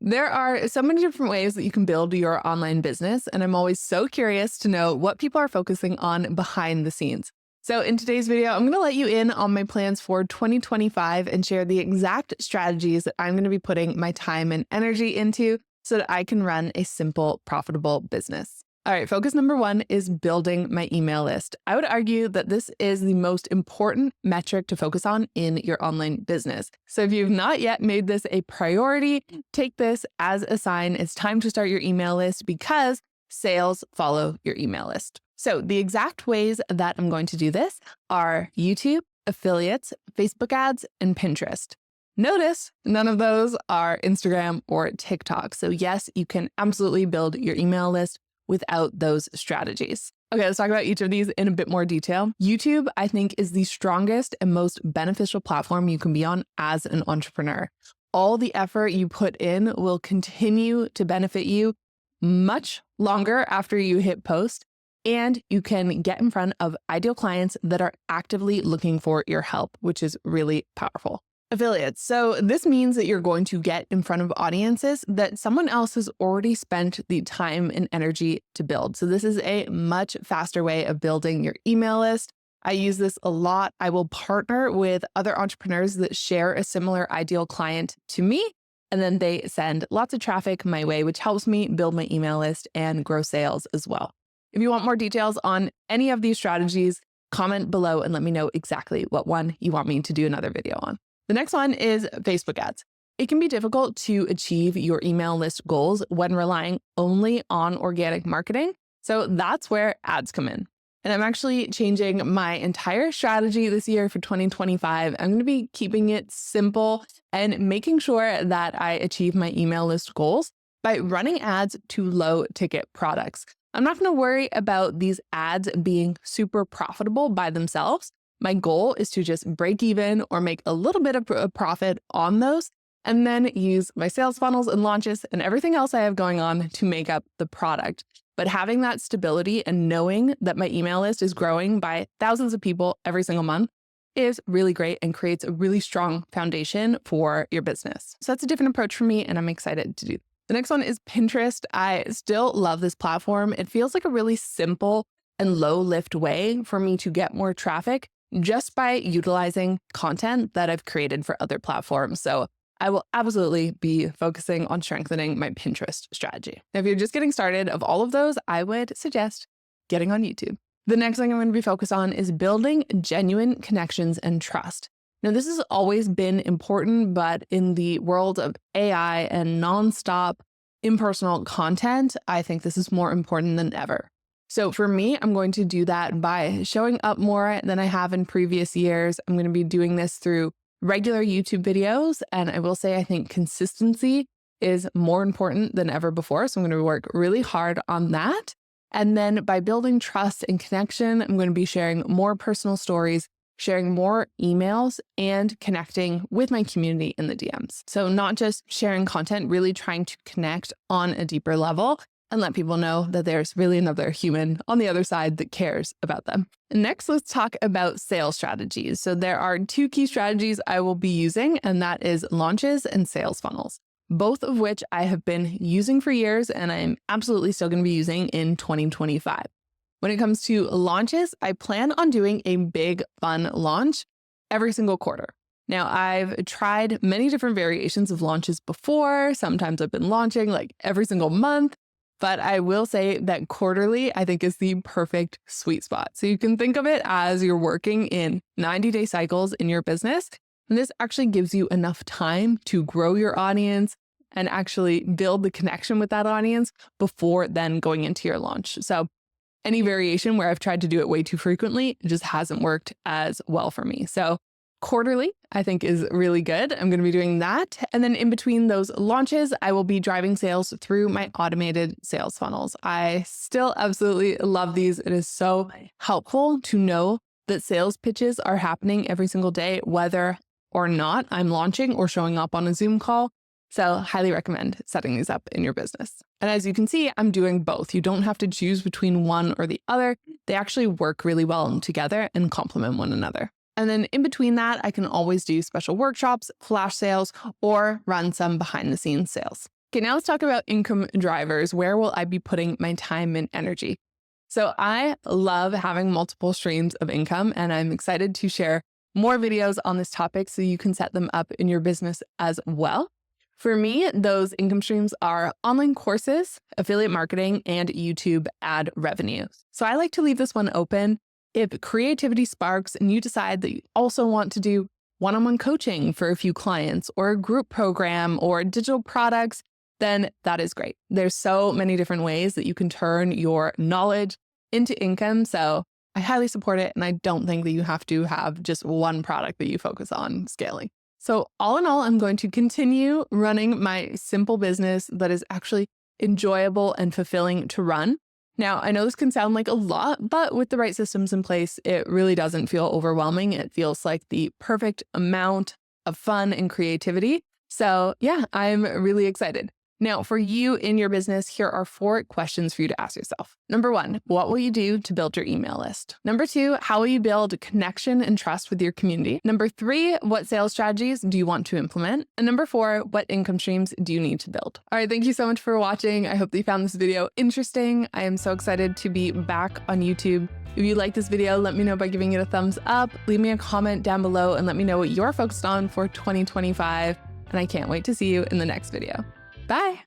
There are so many different ways that you can build your online business, and I'm always so curious to know what people are focusing on behind the scenes. So, in today's video, I'm going to let you in on my plans for 2025 and share the exact strategies that I'm going to be putting my time and energy into so that I can run a simple, profitable business. All right, focus number one is building my email list. I would argue that this is the most important metric to focus on in your online business. So if you've not yet made this a priority, take this as a sign it's time to start your email list because sales follow your email list. So the exact ways that I'm going to do this are YouTube, affiliates, Facebook ads, and Pinterest. Notice none of those are Instagram or TikTok. So yes, you can absolutely build your email list without those strategies. Okay, let's talk about each of these in a bit more detail. YouTube, I think, is the strongest and most beneficial platform you can be on as an entrepreneur. All the effort you put in will continue to benefit you much longer after you hit post, and you can get in front of ideal clients that are actively looking for your help, which is really powerful. Affiliates. So this means that you're going to get in front of audiences that someone else has already spent the time and energy to build. So this is a much faster way of building your email list. I use this a lot. I will partner with other entrepreneurs that share a similar ideal client to me, and then they send lots of traffic my way, which helps me build my email list and grow sales as well. If you want more details on any of these strategies, comment below and let me know exactly what one you want me to do another video on. The next one is Facebook ads. It can be difficult to achieve your email list goals when relying only on organic marketing. So that's where ads come in. And I'm actually changing my entire strategy this year for 2025. I'm going to be keeping it simple and making sure that I achieve my email list goals by running ads to low ticket products. I'm not going to worry about these ads being super profitable by themselves. My goal is to just break even or make a little bit of a profit on those, and then use my sales funnels and launches and everything else I have going on to make up the product. But having that stability and knowing that my email list is growing by thousands of people every single month is really great and creates a really strong foundation for your business. So that's a different approach for me, and I'm excited to do. The next one is Pinterest. I still love this platform. It feels like a really simple and low lift way for me to get more traffic just by utilizing content that I've created for other platforms. So I will absolutely be focusing on strengthening my Pinterest strategy. Now, if you're just getting started, of all of those, I would suggest getting on YouTube. The next thing I'm going to be focused on is building genuine connections and trust. Now, this has always been important, but in the world of AI and nonstop impersonal content, I think this is more important than ever. So for me, I'm going to do that by showing up more than I have in previous years. I'm going to be doing this through regular YouTube videos. And I will say, I think consistency is more important than ever before. So I'm going to work really hard on that. And then by building trust and connection, I'm going to be sharing more personal stories, sharing more emails, and connecting with my community in the DMs. So not just sharing content, really trying to connect on a deeper level and let people know that there's really another human on the other side that cares about them. Next, let's talk about sales strategies. So there are two key strategies I will be using, and that is launches and sales funnels, both of which I have been using for years and I'm absolutely still going to be using in 2025. When it comes to launches, I plan on doing a big, fun launch every single quarter. Now, I've tried many different variations of launches before. Sometimes I've been launching like every single month. But I will say that quarterly, I think, is the perfect sweet spot. So you can think of it as you're working in 90-day cycles in your business. And this actually gives you enough time to grow your audience and actually build the connection with that audience before then going into your launch. So any variation where I've tried to do it way too frequently, it just hasn't worked as well for me. So quarterly, I think, is really good. I'm going to be doing that. And then in between those launches, I will be driving sales through my automated sales funnels. I still absolutely love these. It is so helpful to know that sales pitches are happening every single day, whether or not I'm launching or showing up on a Zoom call. So highly recommend setting these up in your business. And as you can see, I'm doing both. You don't have to choose between one or the other. They actually work really well together and complement one another. And then in between that, I can always do special workshops, flash sales, or run some behind the scenes sales. Okay, now let's talk about income drivers. Where will I be putting my time and energy? So I love having multiple streams of income, and I'm excited to share more videos on this topic so you can set them up in your business as well. For me, those income streams are online courses, affiliate marketing, and YouTube ad revenue. So I like to leave this one open. If creativity sparks and you decide that you also want to do one-on-one coaching for a few clients or a group program or digital products, then that is great. There's so many different ways that you can turn your knowledge into income. So I highly support it. And I don't think that you have to have just one product that you focus on scaling. So all in all, I'm going to continue running my simple business that is actually enjoyable and fulfilling to run. Now, I know this can sound like a lot, but with the right systems in place, it really doesn't feel overwhelming. It feels like the perfect amount of fun and creativity. So yeah, I'm really excited. Now, for you in your business, here are 4 questions for you to ask yourself. Number 1, what will you do to build your email list? Number 2, how will you build connection and trust with your community? Number 3, what sales strategies do you want to implement? And number 4, what income streams do you need to build? All right, thank you so much for watching. I hope that you found this video interesting. I am so excited to be back on YouTube. If you like this video, let me know by giving it a thumbs up. Leave me a comment down below and let me know what you're focused on for 2025. And I can't wait to see you in the next video. Bye.